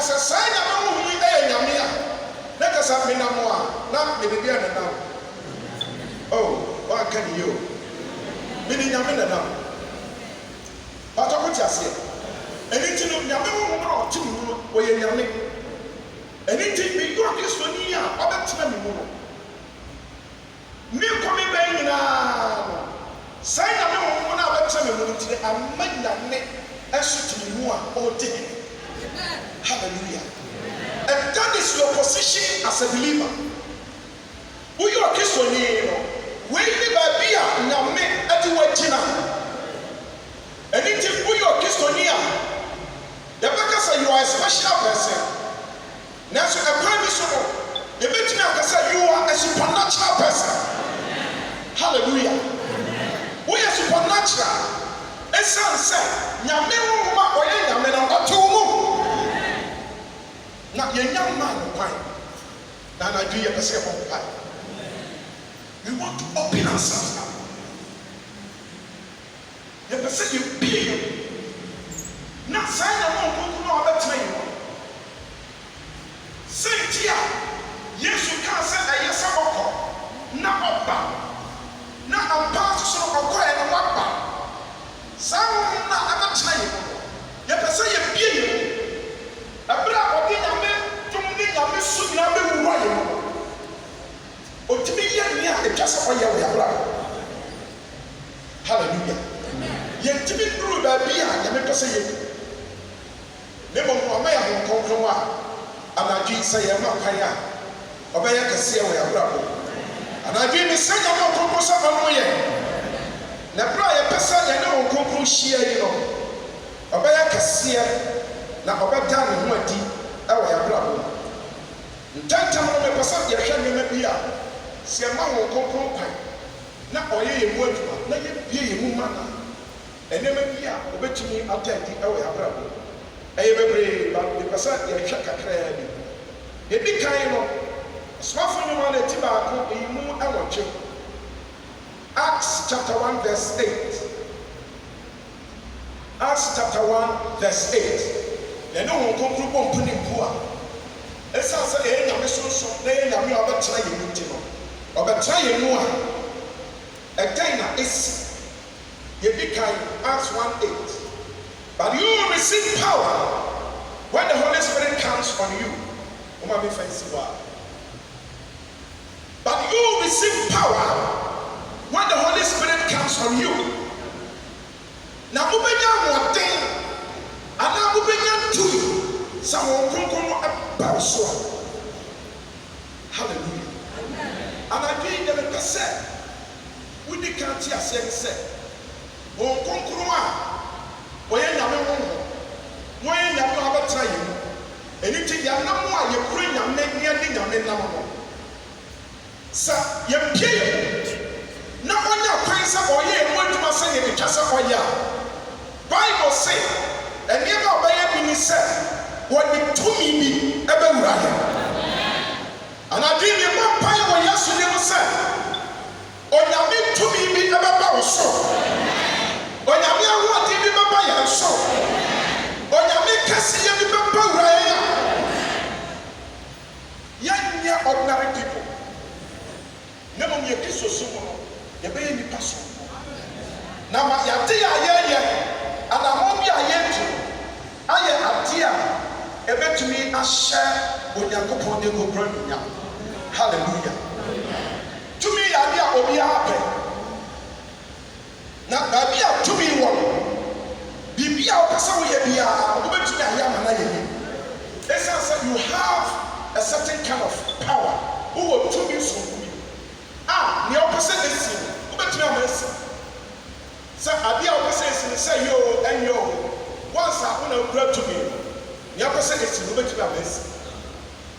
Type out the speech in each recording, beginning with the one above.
sɛ saa nyame honhom yi ɛyɛ nyame a na kasa menam a na mede bia nenam. Oh, wanka ne yo. Mede nyame nenam. Patɔko te aseɛ. Ɛno nti no nyame honhom a ɔte mu no wɔyɛ nyame. Ɛno nti meyɛ Kristoni a ɔbɛtena me mu no. Me nkɔme bɛn nyinaa no. Saa nyame honhom no a ɔbɛtena me mu no nti amma nyame ɛso te me mu a ɔde me. Hallelujah. And that is your position as a believer. Who you are Christian, when you be a nyame ati wajina. And it is who you are Christian, the because you are a special person. Now so a permission, the better you are a supernatural person. Hallelujah. We are supernatural. And some say, nyame ma oye nyame na otumu. Na young man wine. Now I do you say about we want to open ourselves up. You say you be not sign a won't know about you. Say tia, yes, you can't say a yes or not about. Not a part so of quiet and what about. Some not about you. You say you be. Abra obi nyame tumni nyame su nyame wuwa ye otimi ye ni a etwa se oye wo abra. Hallelujah. Ye timi duru ba bi a nyame pese ye ne mo mo ya ho konkron a anadwi se ye ma kwan a obeye kese wo abra bo anadwi ni se nyame konkron sa ba mo ye na bra ye pese ye ne ho konkron hia yi no obeye kese na obeda ne ho adi ewo ya brabo ntantam no me pesa ye hwe ne ma bi a se ma wo konkron kwan na oye ye mu aduma na ye bie ye mu mana ene ma bi a obetumi atadi ewo ya brabo eye bebre ba me pesa ye hwe kakra bi ye di kan no swafo no ma na ti ba ko yi mu ewo twe Acts chapter 1 verse 8. Acts chapter 1 verse 8. They know who come through one penny poor. It's also a young so they are not trying to know. Or trying more. Again, it's you become Acts 1:8. But you will receive power when the Holy Spirit comes on you. But you will receive power when the Holy Spirit comes on you. Now, one thing. And now we begin to some about so. Hallelujah. And I think that the person we the can't hear say, "Oh, concroma, when you have a trying, and it is your number, you bring your neck near the number. Sir, you pay. Not on your prince or ye, what you must say in the chassa for ya. Bible say. And never by a minister, what the to me ever right. And I did the one pie when yesterday was said, or you mean to me ever bow so. Or you mean what did you buy a so. Or you mean Cassie and the Bamba young ordinary people. Never me a kiss or so. You pay me pass. Now my idea, and I won't be a yet. I am a dear, a bet to me a share when you go upon the go. Hallelujah. To me, I will be happy. Now, I be to me one. Be our person, we are going to the Essence, you have a certain kind of power who will to me so good. The opposite is who bet me a mercy. So I be opposite say yo and yo. Once I want to grab to me, the opposite is to be a mess.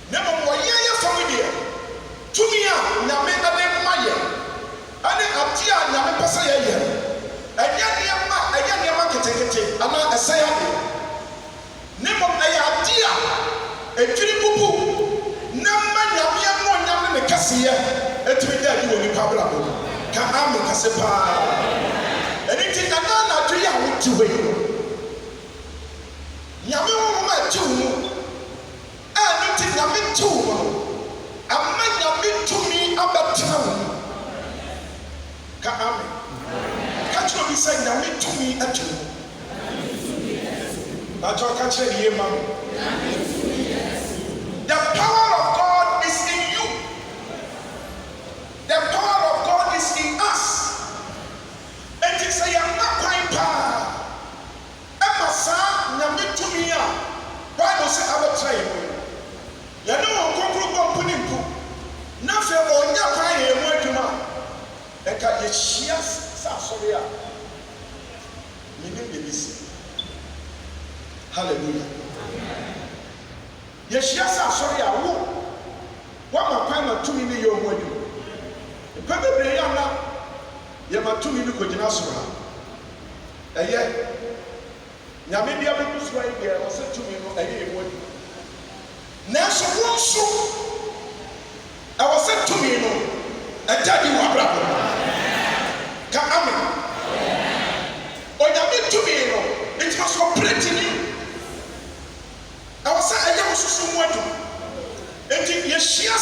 Never more, family. To me, now make a name my year. And then up here, now make a say a year. And yet, your market, and not a say a year. Name of a idea, a triple. Number, Yamia, the Cassia, and to be there, you will be Pablo. Can I make a sepa? And it is another 3 hours to wait. Nyame wo ma tu mu tumi atwam na choka chere ye mam the power of God is in you. The power of God is in us. And it's a young pa emasa nyame tumi a Bible say abetray you. Ya no konkro kompuni mpu na fe onya kwan ye mu adwuma e ka ye hia sa sori a menim bebisi. Hallelujah. Ye hia sa sori a wo ma kwan ma tumi ne ye mu adwuma. Pe bebre ya na ye ma tumi ne ko gina so ha. Eye nyame bia be kusu ayi de o se tumi no eye ye mu adwuma. Na so wonso I was said to me, and tell you what, come amen. Or you mean to me, it was completing you. I was saying, I was so much. And if you share,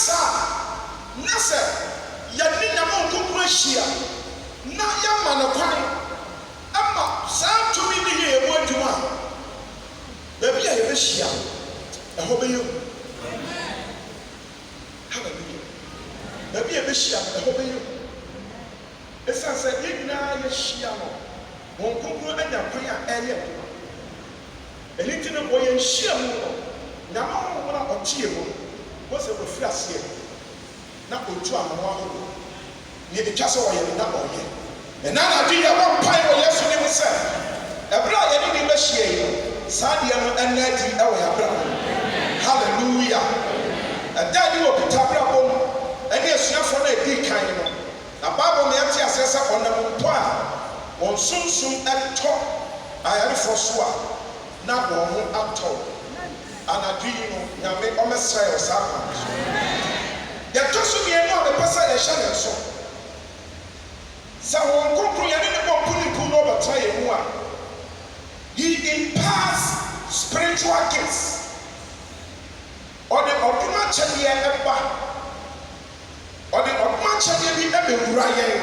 Nasa, Yadina Monku share, not young man of time. I'm sad to me here, what you want. Maybe I have a share. I hope you. Hallelujah. Maybe a bishop, I hope you. It's as a big now, Shiano. Won't conclude and your prayer earlier. A little boy and Shiamo. Now, or Chiamo was a reflex here. Not with drama, near the castle or not all here. And now I did one pie or yesterday was said. A brother didn't negotiate. Sadia and Natty, our brother. Hallelujah. A daddy will put up a and yes, you have for a big kind of a Bible may have assessor on the Mumpa on soon at top. I had for sure not one at all. And I do you make almost say or something. There just to be another person that shall so. Someone conclude and pull over try one. He imparts spiritual gifts or the ultimate chalier. Or the Omacha be a Ryan.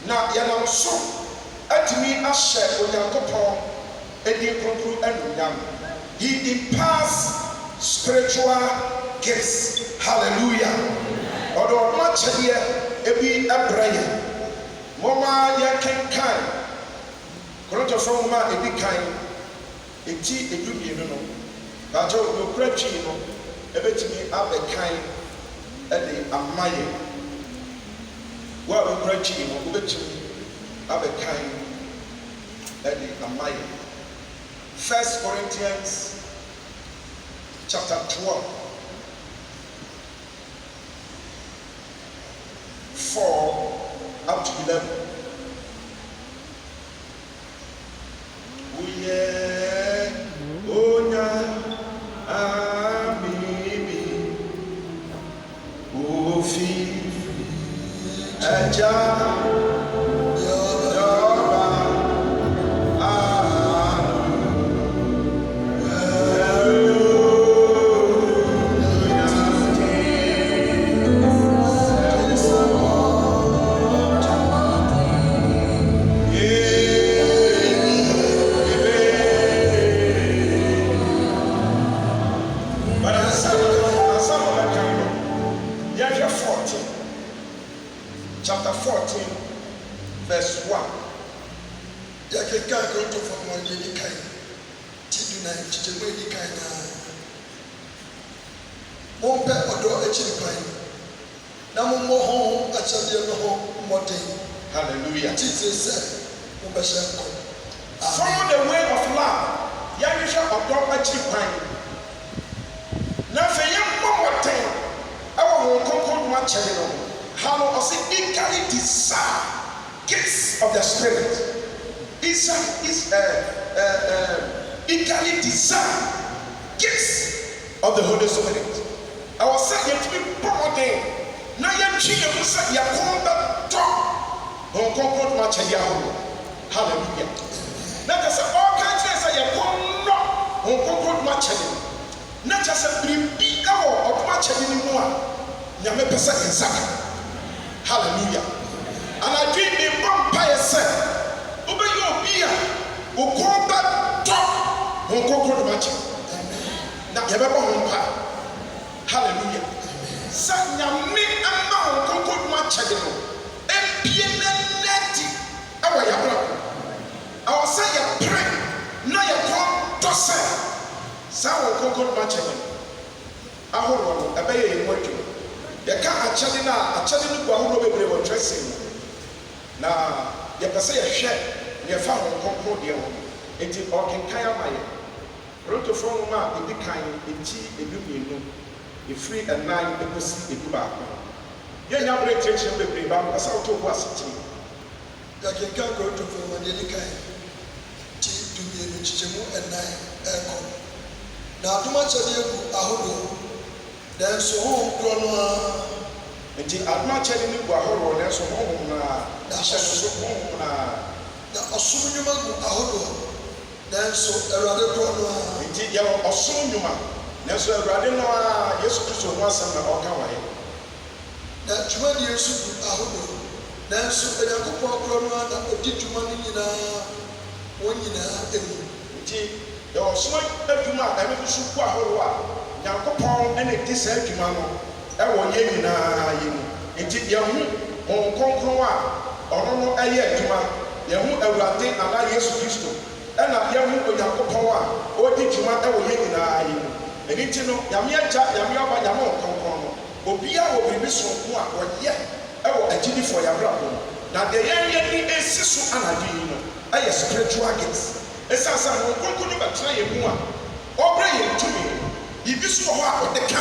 Now, Yanam so at me a share with Yankopon and you conclude and young. He imparts spiritual gifts. Hallelujah. Or the Omacha here be a Brian. Mama Yankin kind. Corona from Ma a big kind. A tea a good year. But you'll preach you. A bit to me up a kind. Ede amaye wa obrachi mo obetu abekan ede amaye. 1 Corinthians chapter 12 4 up to 11. Uye onya Ofi Aja chapter 14, verse 1. Yakeka gonto from one yedikai. Tiduna chichemedikai na. Mompe odo echirikai. Na mommo ho achade no ho modern. Hallelujah. Jesus said, Mobashanko. Follow the way of love. Yanisha odo echirikai. Na fe yammo modern. Awo konko ma chele. How was it equally desire gifts of the spirit? Is equally desire gifts of the Holy Spirit. I was saying to be born again. Now you're cheating to say you're going to talk. On concord much a yahoo. Hallelujah. Now there's all kinds of things you're going on concord much a not just a big hour of much anymore. Yame pesa inside. Hallelujah. And I dream in vampire said, Obey your ukomba to honkokoro machi na yebeba hompa hallelujah sa nyame ama honkokoro machi de no empie na neti awa yabra awa sa ya pre na ya ko to sa honkokoro machi de ahoro no ebeye yemwatu yɛka akyɛde no a akyɛde no gu ahodoɔ bebree wɔ dressing na yɛpɛ sɛ yɛhwɛ na yɛfa ho nkɔnkɔn deɛ ho enti ɔkenkan ama yɛ Korintofoɔ nwoma a ɛdi kan eti edu mmienu efiri ɛnan ekosi edu baako yɛnya abere kyerɛkyerɛ bebree ba mpɛ sɛ ɔtɔ bu asetene yɛkenkan Korintofoɔ nwoma deɛ ɛdi kan ti du mmienu kyekyɛmu ɛnan ɛkɔ na adom akyɛde egu ahodoɔ nanso honhom korɔ no a nti adom akyɛde no gu ahoroɔ nanso honhom no a hyɛ so honhom no a na ɔsom nnwuma gu ahodoɔ nanso Awurade korɔ no a nti yɛwɔ ɔsom nnwuma nanso Awurade no a Yesu Kristo ho asɛm na ɔka wayɛ na dwumadie nso gu ahodoɔ nanso Onyankopɔn korɔ no a na ɔdi dwuma no nyinaa wɔn nyinaa amu nti yɛwɔ ɔsom adwuma a ɛno nso gu ahoroɔ a Nyankopɔn ɛna di saa adwuma no ɛwɔ yɛn nyinaa yɛ mu nti yɛho Honhom Kronkron a ɔno no ɛyɛ adwuma yɛho Awurade anaa Yesu Kristo ɛna yɛho Onyankopɔn a ɔdi dwuma ɛwɔ yɛn nyinaa yɛ mu ɛno nti no Nyame Agya Nyame Aba Nyame Honhom Kronkron no obiara wɔ biribi sonko a wɔyɛ ɛwɔ agyidifoɔ yɛabrabɔ mu na deɛ yɛn ni esi so anadwo yi no ɛyɛ spiritual gifts ɛsiane sɛ Honhom Kronkron no bɛtena yɛn mu a ɔbrɛ yɛn tumi Ibi so hɔ a ɔde ka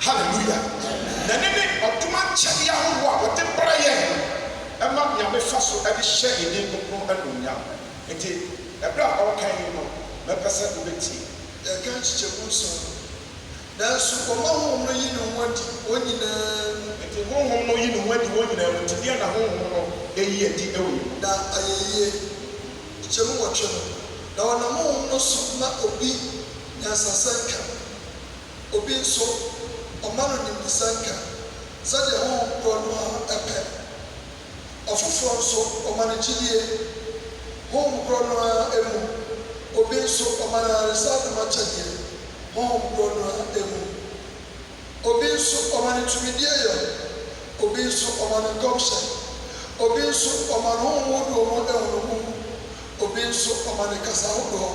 hallelujah na ne ɔdoma kyɛde ahodoɔ a ɔde brɛ yɛn ɛma Nyame fa so ɛde hyɛ yɛn nkronkron anuonyam nti ɛberɛ a ɔrekan yi no mɛpɛ sɛ wobɛtie yɛka nkyekyɛmu nson nanso ɔma honhom no yi ne ho adi wɔn nyinaa nti honhom no yi ne ho adi wɔn nyinaa mu nti deɛ na honhom no ɛyi adi ɛwɔ yi na ayɛyie kyɛmu wɔtwe no na ɔnam honhom no so ma obi nyansasanka obi nso ɔma no nimdisanka sɛdeɛ honhom korɔ no a ɛpɛ ɔfoforɔ nso ɔma no gyidie honhom korɔ no a emu obi nso ɔma no aresa adom akyɛdeɛ honhom korɔ no a emu obi nso ɔma no tumidie yɛ obi nso ɔma no nkɔmhyɛ obi nso ɔma no honhom ahodoɔ mu ɛhonomu obi nso ɔma no kasa ahodoɔ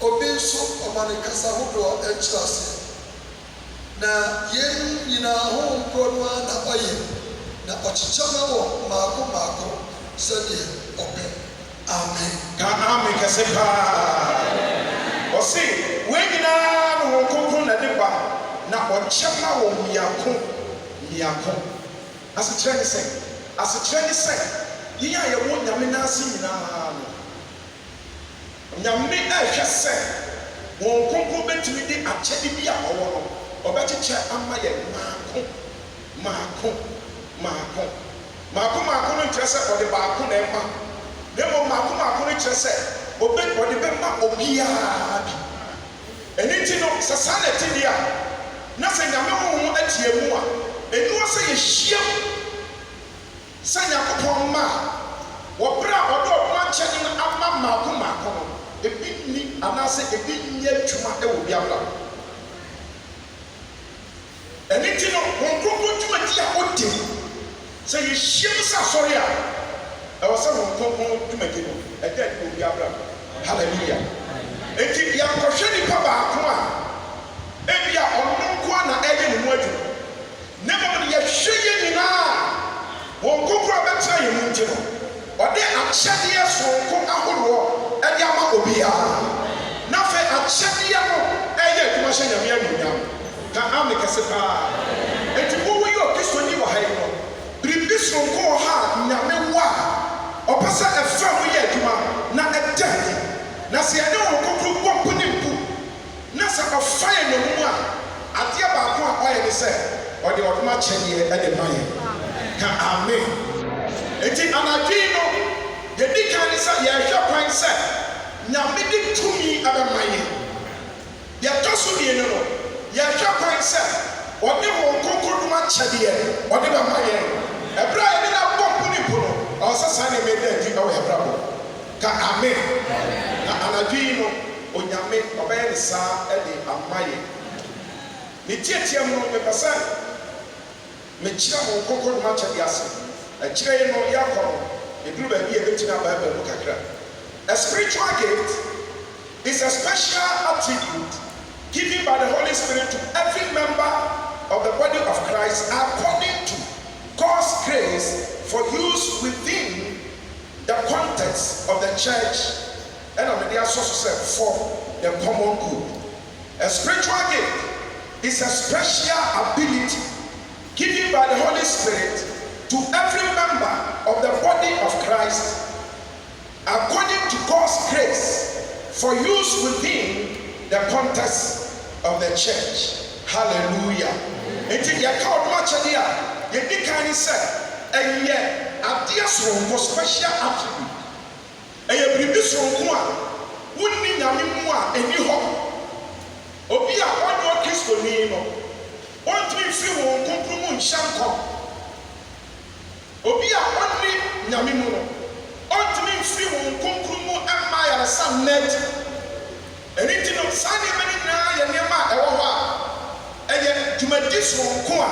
obi nso ɔma ne kasa ahodoɔ ɛkyerɛ ase na yɛn nyinaa honhom korɔ no a na ɔyɛ na ɔkyekyɛ ma wɔ maako maako sɛdeɛ ɔpɛ amen ka amen kɛse paa ɔse wɔn nyinaa no Honhom Kronkron na de ba na ɔkyɛ ma wɔ mmiako asekyerɛ ne sɛ yɛn a yɛwɔ Nyame n'ase nyinaa no Nyame ɛhwɛ sɛ Honhom Kronkron bɛtumi de akyɛde bi a ɔwɔ no ɔbɛkyekyɛ ama yɛ maako no nkyerɛ sɛ ɔde baako na ɛma na mmom maako no kyerɛ sɛ ɔde bɛma obiara bi ɛno nti no sɛ saa na ɛte deɛ a na sɛ Nyame honhom atie mu a ɛnuwa sɛ yɛhyia mu sɛ Nyankopɔn ma a wɔberɛ a ɔde ɔdoma kyɛde no ama maako no ebi ni anaasɛ ebi nyɛ adwuma ɛwɔ bi abla ɛno nti no Honhom Kronkron dwumadi a ɔdi sɛ yɛhyia mu sɛ asɔre a ɛwɔ sɛ Honhom Kronkron dwumadi no ɛda adi wɔ bi abla hallelujah enti yɛnkɔhwɛ nipa baako a ebi a ɔno nko a na ɛyɛ ne mu adwuma na mmom yɛhwɛ yɛn nyinaa Honhom Kronkron bɛtena yɛn mu nti no ɔde akyɛdeɛ sonko ahoroɔ ɛde ama obiara na afei akyɛdeɛ no ɛyɛ adwuma hyɛ Nyame anuonyam ka ame kɛse paa enti wowo yɛ Kristoni wɔ ha yi no biribi sonko wɔ ha a Nyame wɔ a ɔpɛ sɛ ɛfa mu yɛ adwuma na ɛda na sɛ yɛde Honhom Kronkron bɔ mpo ne mpo na sɛ ɔfa yɛ ne mu a adeɛ baako a ɔyɛ ne sɛ ɔde ɔdoma kyɛdeɛ ɛde ma yɛ ka amen enti anadwo yi no yɛdi kan ne sɛ yɛhwɛ kwan sɛ Nyame de tumi abɛma yɛ yɛtɔ so mmienu no yɛhwɛ kwan sɛ ɔde Honhom Kronkron doma kyɛdeɛ ɔde bɛma yɛ ɛberɛ a yɛde no abɔ mpo ne mpo no ɔwɔ sɛ saa nneɛma ɛda adi ɛwɔ yɛbrabɔ ka amen na anadwi no onyame ɔbɛyɛ ne saa ɛde amaye ne tietia mu no mepɛsɛ mekyerɛ mo nkɔnkɔ no makyɛde ase akyerɛ yi no yɛakɔ no ɛduru baabi a ɛbɛtumi abaabaa mu kakra. A spiritual gift is a special attribute given by the Holy Spirit to every member of the body of Christ according to God's grace for use within the context of the church and of the association for the common good. A spiritual gift is a special ability given by the Holy Spirit to every member of the body of Christ according to God's grace for use within the context of the church. Hallelujah. Enti yɛka ɔdoma kyɛde a yɛdi kan ne sɛ ɛyɛ adeɛ soronko special attribute. Ɛyɛ biribi soronko a wonni nyame mu a ɛni hɔ. Obi a ɔnyɛ Kristoni no ɔntumi mfiri wɔn nkonkron mu nhyɛ nkɔm. Obi a ɔnni nyame mu no ɔntumi mfiri wɔn nkonkron mu ɛmma ayaresa nnɛt. Ɛno nti no saa nneɛma no nyinaa yɛ nneɛma a ɛwɔ hɔ a ɛyɛ dwumadi soronko a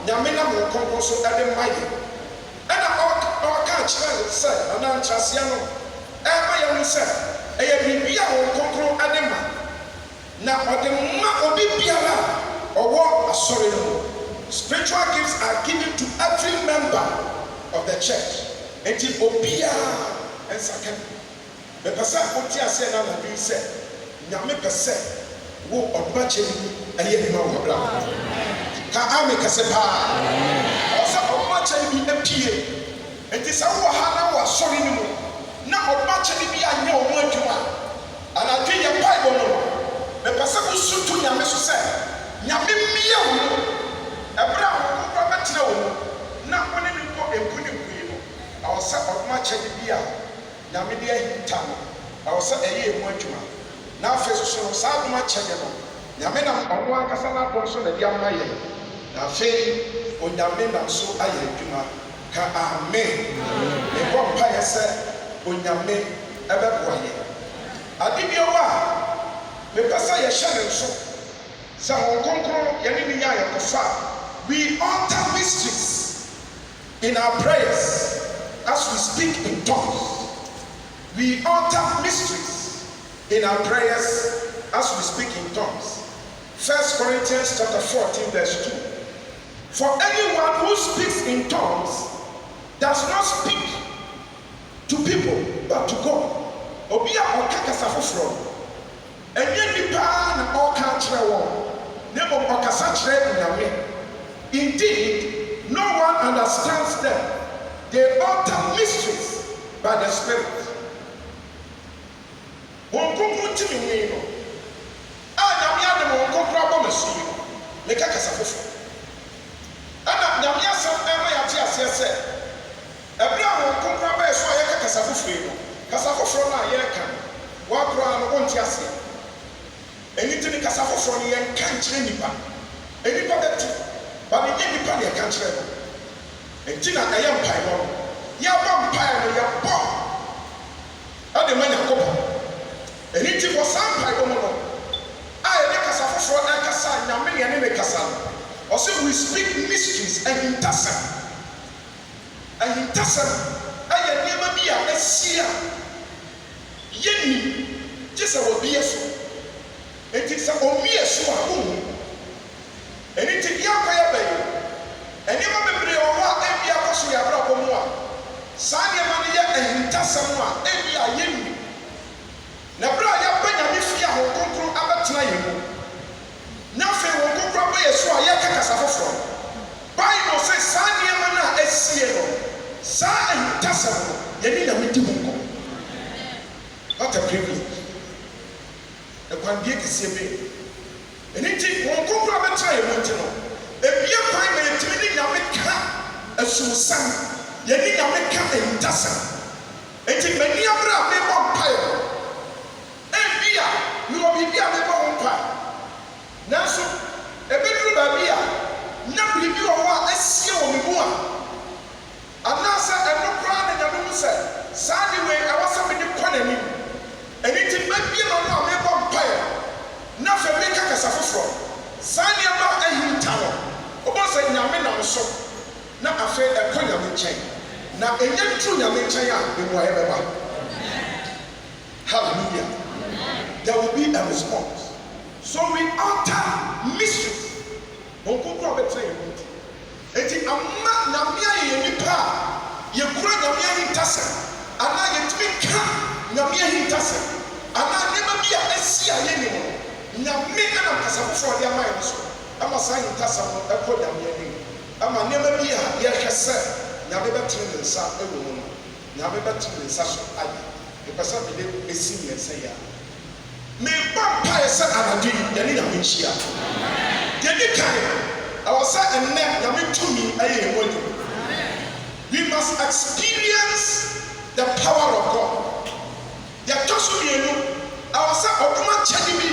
nyame nam wɔn nkonkron so ɛde ma yɛ. Ɛna ɔka akyerɛ sɛ anaa nkyerɛseɛ no ɛma yɛ ho sɛ ɛyɛ biribi a wɔn nkonkron ɛde ma na ɔde ma obi biara a ɔwɔ asɔre no mu. Spiritual gifts are given to every member of the church. Enti obiara nsaka. Mepɛ sɛ wote aseɛ na anadwo sɛ nyame pɛ sɛ wo ɔdoma kyɛde ɛyɛ nnwuma wɔ abra ka ame kɛsɛ paa ɔsɛ ɔdoma kyɛde bi apie. Enti sɛ wowɔ ha na wɔ asɔre no mu na ɔdoma kyɛde bi anyɛ wo ho adwuma anadwo yɛ mpaebɔ no mepɛ sɛ wosutu nyame so sɛ nyame mmea wo mu ɛberɛ a wɔkɔkɔ bɛtena wo mu na wone ne nkɔ ɛnku ne nkui no ɛwɔ sɛ ɔdoma kyɛde bi a nyame de ahinta no ɛwɔ sɛ ɛyɛ mu adwuma na afei so no saa adoma kyɛde no nyame nam ɔno ankasa no adom so na de ama yɛ na afei onyame nam so ayɛ adwuma ka amen. Mebɔ mpaeɛ sɛ onyame ɛbɛboa yɛ. Ade bi wɔ a mepɛ sɛ yɛhyɛ ne nso sɛ wɔn kronkron yɛne ne yɛ a yɛkɔfa we alter mysteries in our prayers as we speak in tongues. We alter mysteries in our prayers as we speak in tongues. 1 Corinthians chapter 14 verse 2. For anyone who speaks in tongues does not speak to people but to God. Obi a ɔka kasa foforɔ ɛnyɛ nipa na ɔka kyerɛ wɔn na mmom ɔkasa kyerɛ nyame. Indeed, no one understands them. They utter mysteries by the Spirit. Wɔn nkonkron ti mi nwii no a nyame ade wɔn nkonkron abɔ m'asu yi no meka kasa foforɔ. Ɛna nyame asɛm ɛma yɛate aseɛ sɛ ɛberɛ a wɔn nkonkron abɛyɛ so a yɛka kasa foforɔ yi no kasa foforɔ no a yɛreka no wɔakora no wɔnte aseɛ. Ɛno nti ne kasa foforɔ no yɛnka nkyerɛ nnipa. Nnipa bɛte ba menyɛ nnipa ne yɛka nkyerɛ no. Nti na ɛyɛ mpaebɔ no yɛabɔ mpaeɛ no yɛbɔ ɛde ma Nyankopɔn. Ɛno nti wɔ saa mpaebɔ mu no a yɛde kasa foforɔ ɛkasa a nyame ne yɛne ne kasa no ɔsɛ we speak mysteries ahintasɛm. Ahintasɛm ɛyɛ nneɛma bi a asia yɛnni gye sɛ wɔbie so. Enti sɛ ɔmmie so a wohu. Ɛno nti yɛakɔyɛ bɛyɛ nneɛma bebree wɔ hɔ a ebi akɔ so yɛ abrabɔ mu a saa nneɛma no yɛ ahintasɛm a ebi a yɛnni. Na berɛ a yɛba nyame fie a wɔn kronkron abɛtena yɛn mu na afei wɔn kronkron abɛyɛ so a yɛka kasa foforɔ. Bible sɛ saa nneɛma no a asie no saa ahintasɛm no yɛne nyame di mu nkɔ. What a privilege. Ɛkwandeɛ kɛseɛ bi. Ɛno nti wɔn kronkron abɛtena yɛn mu nti no ebie kwan na yɛtumi ne nyame ka asumsam yɛne nyame ka ahintasɛm. Enti m'ani abere a mebɔ mpaeɛ no ebi a mewɔ biribi a mebɔ ho mpaeɛ nanso ebɛduru baabi a na biribi wɔ hɔ a asie wɔ me mu a anaasɛ ɛno koraa na nyame mu sɛ saa de wei ɛwɔ sɛ mede kɔ na enye true nyame nkyɛn a emuayɛ bɛba. Hallelujah. There will be a response. So we utter mystery. Onkunkun abɛtena yɛn mu. Eti ama nyame ayɛ nipa a yɛkura nyame ahintasɛm anaa yɛtumi ka nyame ahintasɛm anaa nneɛma bi a asi a yɛnim no nyame ɛnam kasa foforɔ de ama yɛn so ama saa ahintasɛm no ɛkɔ nyame anim ama nneɛma bi a yɛhwɛ sɛ nyame bɛtene ne nsa ɛwɔ mu no nyame bɛtene ne nsa so ayɛ ɛpɛ sɛ mede ɛsi mmiɛnsa yi a meba mpaeɛ sɛ anadwo yi yɛne nyame nhyia yɛdi kan ɛwɔ sɛ ɛnnɛ nyame tumi ɛyɛ yɛn mu anim. We must experience the power of God. Yɛtɔ so mmienu ɛwɔ sɛ ɔdoma kyɛde bi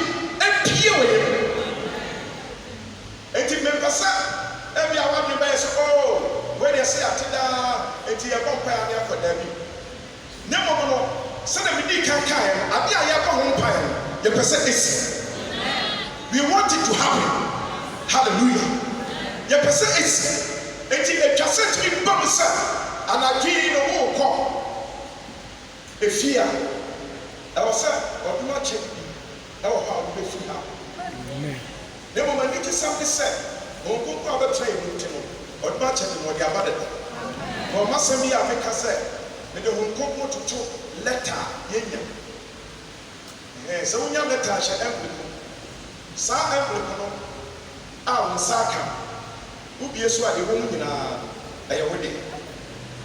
apue wɔ yɛn mu. Enti mempɛ sɛ ebi a wɔde bɛyɛ sɛ wei deɛ sɛ yɛate daa enti yɛbɔ mpaeɛ ne akɔ daa bi. Ne mmom no sɛdeɛ medi kan kaeɛ no adeɛ a yɛbɔ ho mpaeɛ no yɛpɛ sɛ ɛsi. We want it to happen. Hallelujah. Yɛpɛ sɛ ɛsi. Enti atwa sɛ tumi ba mu sɛ anadwo yi no wokɔ efie a ɛwɔ sɛ ɔdoma kyɛ bi ɛwɔ hɔ a wobɛfiri ha. Na mmom ani gye sɛm ne sɛ ɔnkonkron a bɛtena yɛn mu nti no ɔdoma kyɛ bi no ɔde aba deda. Na ɔma sɛm yi a meka sɛ mede ɔnkonkron toto lɛta a yɛnya. Sɛ wonya lɛta ahyɛ ɛmbriko saa ɛmbriko no a wo nsa aka wobie so a ɛwɔ mu nyinaa ɛyɛ wo de.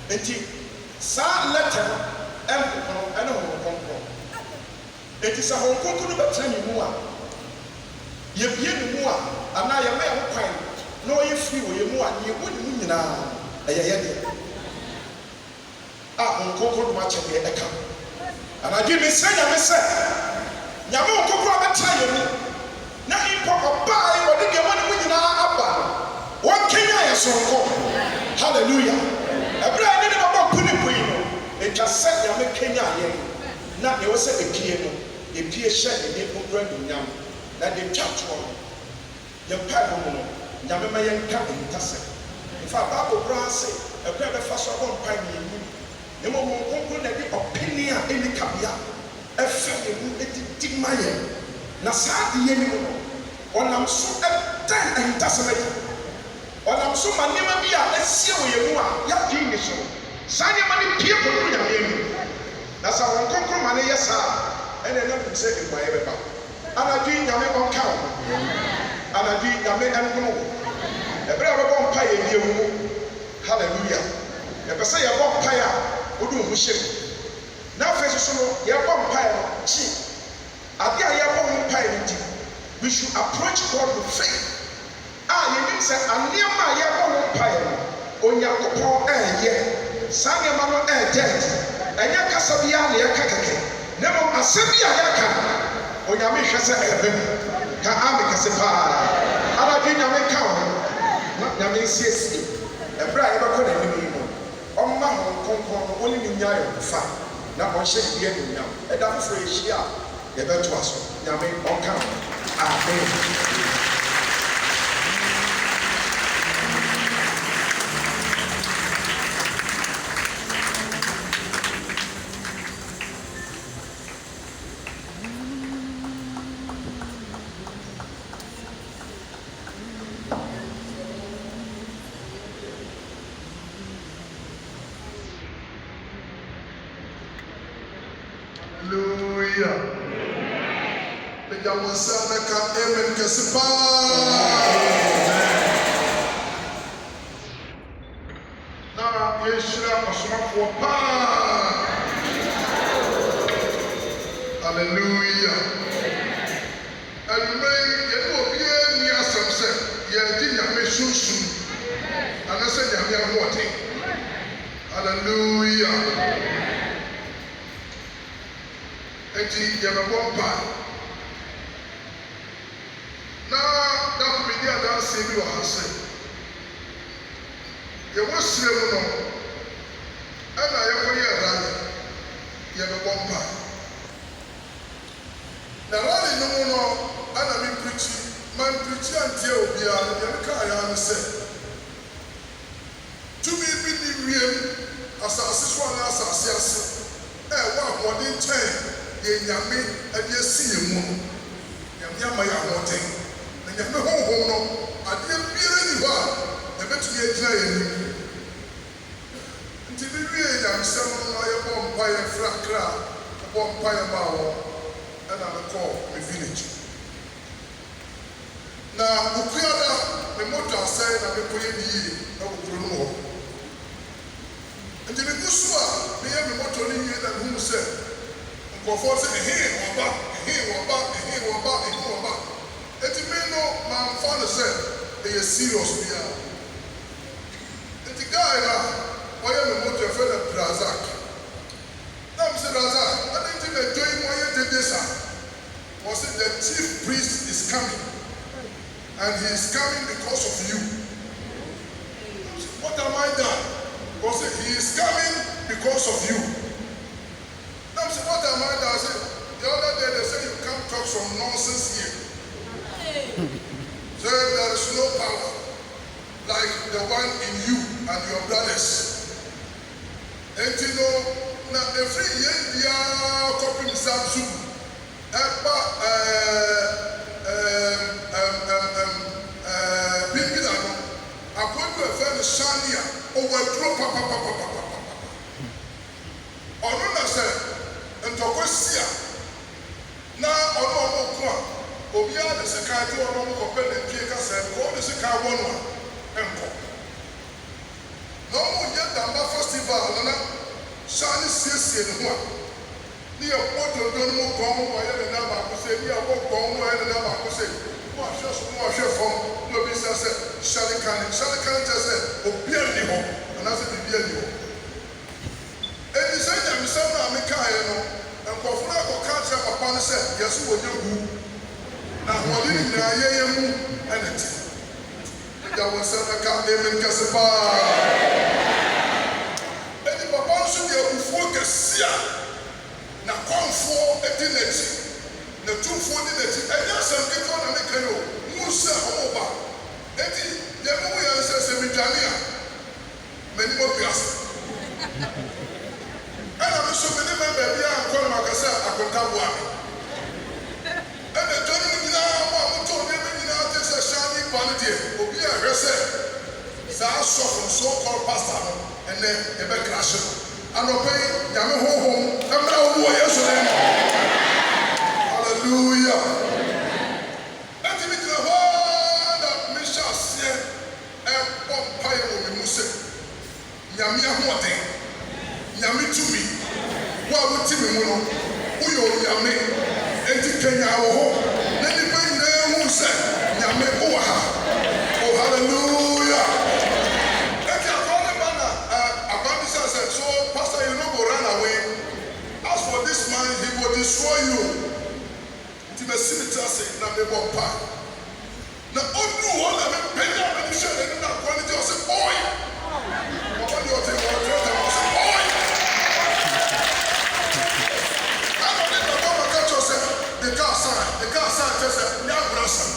Enti saa lɛtɛ no ɛmbriko no ɛne Honhom Kronkron. Enti sɛ Honhom Kronkron no bɛtena ne mu a yɛbie ne mu a anaa yɛma yɛ ho kwan na ɔyɛ firi wɔ yɛ mu a ne yɛwɔ ne mu nyinaa ɛyɛ yɛ deɛ a Honhom Kronkron no akyɛdeɛ ɛka. Anadwo mesrɛ nyame sɛ nyame Honhom Kronkron a bɛtena yɛ mu na mpo ɔbaa yi wɔde deɛ wɔ ne mu nyinaa aba no wɔn kenya yɛ soronko. Hallelujah. Ɛberɛ a ne ne bɛbɔ mpo yi no ɛtwa sɛ nyame kenya yɛn na ɛwɔ sɛ ɛpie no ɛpie hyɛ ne nkura anuonyam na de twa toɔ no yɛmpae no mu no nyame ma yɛnka ahintasɛm. Mfa Bible koraa se ɛberɛ a bɛfa so abɔ mpae ne yɛnim na mmom Honhom Kronkron na de ɔpene a ɛnni kabea ɛfa yɛn mu ɛdidi ma yɛn na saa adeɛ no mu no ɔnam so ɛdan ahintasɛm adi. Ɔnam so ma nneɛma bi a asie wɔ yɛn mu a yɛadwene ne so saa nneɛma no pie kɔduru nyame anim na sɛ Honhom Kronkron ma ne yɛ saa ɛna ɛnam sɛ mmuayɛ bɛba. Anadwo yi nyame ɔnka wo anadwo yi nyame ɛnhono wo ɛberɛ a wobɛbɔ mpaeɛ yɛ wo mu. Hallelujah. Yɛpɛ sɛ yɛbɔ mpaeɛ a wode wo ho hyɛ mu na afei so no yɛbɔ mpaeɛ no kyi adeɛ a yɛbɔ ho mpaeɛ no nti we should approach God with faith. Yɛnim sɛ nneɛma a yɛbɔ ho mpaeɛ no Onyankopɔn ɛɛyɛ saa nneɛma no ɛɛgye ɛnyɛ kasa biara na yɛka kɛkɛ na mmom asɛm bi a yɛka Onyame hwɛ sɛ ɛbɛ mu ka ame kɛse paa. Anadwo nyame ka wo ho na nyame nsiesie ɛberɛ a yɛbɛkɔ n'anim yi no ɔmma Honhom Kronkron no ɔne ne nyaa yɛ fa na ɔnhyɛ ne bi anuonyam. Ɛda foforɔ yɛhyia a yɛbɛtoa so. Nyame ɔnka wo. Amen. Hallelujah. Bejawansa naka amen kɛse paa. Na yɛhyira ɔsomafoɔ paa. Hallelujah. Anwummerɛ yi yɛne obiara nni asɛm sɛ yɛagye nyame sunsun anasɛ nyame ahoɔden. Hallelujah. Enti yɛbɛbɔ mpae na dakomedi adanseɛ bi wɔ ha sɛ yɛwɔ sire mu no ɛna yɛkɔyɛ rally yɛbɛbɔ mpae na rally no mu no ɛna mampirikyi antie obiara no deɛ mekaa yɛa no sɛ tumi bi ne wiem asase so ana asase ase wa ahoɔden kyɛn yɛ nyame ade asi yɛ mu no nyame ama yɛ ahoɔden na nyame honhom no adeɛ biara ni hɔ a ɛbɛtumi agyina yɛ anim nti biwie nyamesɛm no na yɛbɔ mpaeɛ frakra bɔ mpaeɛ maa wɔn ɛna mekɔɔ me village na okuada me moto asɛe na mekɔyɛ ne yie na wɔ kuro no hɔ nti megu so a meyɛ me moto no wie na mehu sɛ nkurɔfoɔ sɛ wɔba enti me no mamfa no sɛ ɛyɛ serious biara nti guy na ɔyɛ me moto ɛfɛ no Razak na m sɛ Razak ɛne nti na dwoi mu ɔyɛ dede saa wɔ sɛ the chief priest is coming and he is coming because of you. What am I done? God said, he is coming because of you. Now I said, what am I done? I said, the other day they said you can't talk some nonsense here. So there is no power like the one in you and your brothers. And you know, now every year copy Samsung, Bimbidano, according to a friend Shania, overdrew papa. Onuna said, and Tokosia. Now, Ono, Obia the Sakatu, Ono, Copen, and Jaka said, go the Sakawana and go. No more yet than the festival, Shani says in one. Near Porto Dono Gong, I had a number to say, near Gong, I had a number to say, more chef from no business, Shalikan just said, Obiani home, and I said, Biani home. And he said, I'm some American, and Kofuna or Katra upon the set, yes, what you now, what did you and it? That was a cat name in Casapa. And the Papa should be focused here. Na kɔnfoɔ edi n'akyi na tumfoɔ di n'akyi ɛnyɛ asɛm ketewa na meka yi o mu sɛ ɔmo ba eti deɛ mo yɛ nsɛ sɛ midwane a m'anim obi ase ɛna me so me ne mɛ baabi a nkɔ no makasɛ akontaboa me ɛna dɔm no nyinaa mo a motɔ nneɛma nyinaa te sɛ hyɛn ne ba no deɛ obi a ɛhwɛ sɛ saa sɔfo so called pastor no ɛnɛ yɛbɛkrahye no anɔpɛyi nyame honhom ɛmra wo mu wɔ Yesu ne mu hallelujah ɛnti me gyina hɔ na mehyɛ aseɛ ɛbɔ mpaeɛ wɔ me mu sɛ nyame ahoɔden nyame tumi wo a wote me mu no woyɛ onyame ɛnti kanyaa wɔ hɔ na nnipa nyinaa hu sɛ nyame wowɔ ha oh hallelujah. So, Pastor, you don't go run away. As for this man, he will destroy you. To the cemetery, now they won't pay. Now, all you want to pay them and you should not quality of say, boy. What you think? Boy. I don't think the Bible catch us. The car sign just said, young person.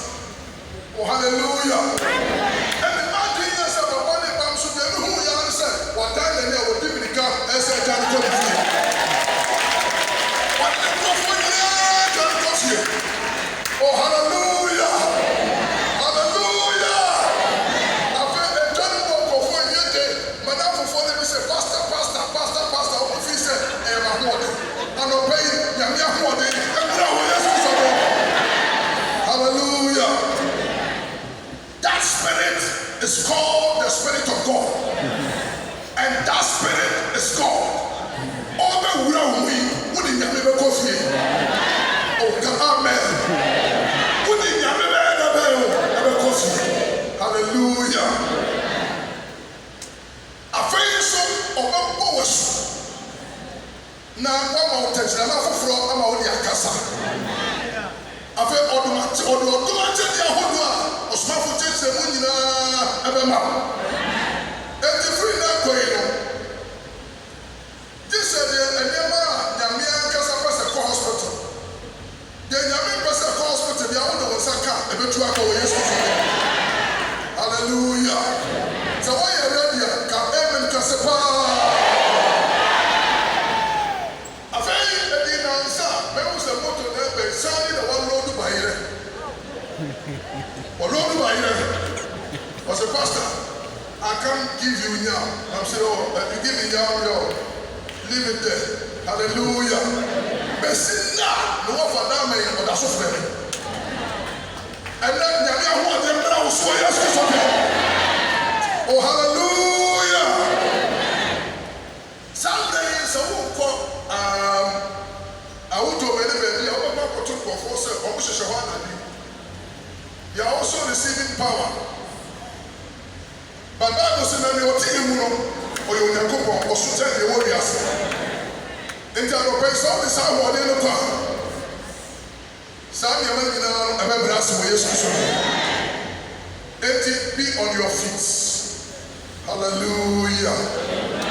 Oh, hallelujah. And the man doing this, but one day, I'm so good. Who you understand? What time they will be. As I tell you, oh, hallelujah! Hallelujah! I've been telling you for a year, Madame for them say, Pastor, what he said, I am a water. I'm not paying, Yamia water, and now hallelujah! That spirit is called the Spirit of God. And that spirit is God. All the way we wouldn't never go for you. Oh, amen. Wouldn't never go for you. Hallelujah. I feel so of a boss. Now, I'm out of the I'm out of casa. I feel automatic or smart footage the moon in a this is the Nyamia Casa Hospital. The Nyamia Hospital, the other was a car, a bit hallelujah. So why are you ready? Come in Casapa. Ọlọ́run bá yẹ ọsẹ pastor I can't give you now. I'm saying oh you give me now yo leave it there hallelujah. Bẹ́sí náà ni wọ́n fà dá mẹ́yìn ọ̀dà sọ́fẹ̀ mi. Ẹ̀nẹ́ nyàmí àwọn ọ̀dẹ́ mẹ́rin àwọn sọ yẹ ẹsẹ̀ sọ́fẹ̀. Oh hallelujah. Sáńdẹ̀ yìí sọ wọ́n kọ́ àwùjọ bẹ̀rẹ̀ bẹ̀rẹ̀ àwọn bàbá àkọ́tù kọ̀ọ̀fọ́ sẹ́ ọmọ ṣẹ̀ṣẹ̀ hàn nàní. You are also receiving power. But Bible says that you are taking one or you will go or should tell you what you are saying. In the European is how one in the power. Some young men are a member of Jesus. Let it be on your feet. Hallelujah.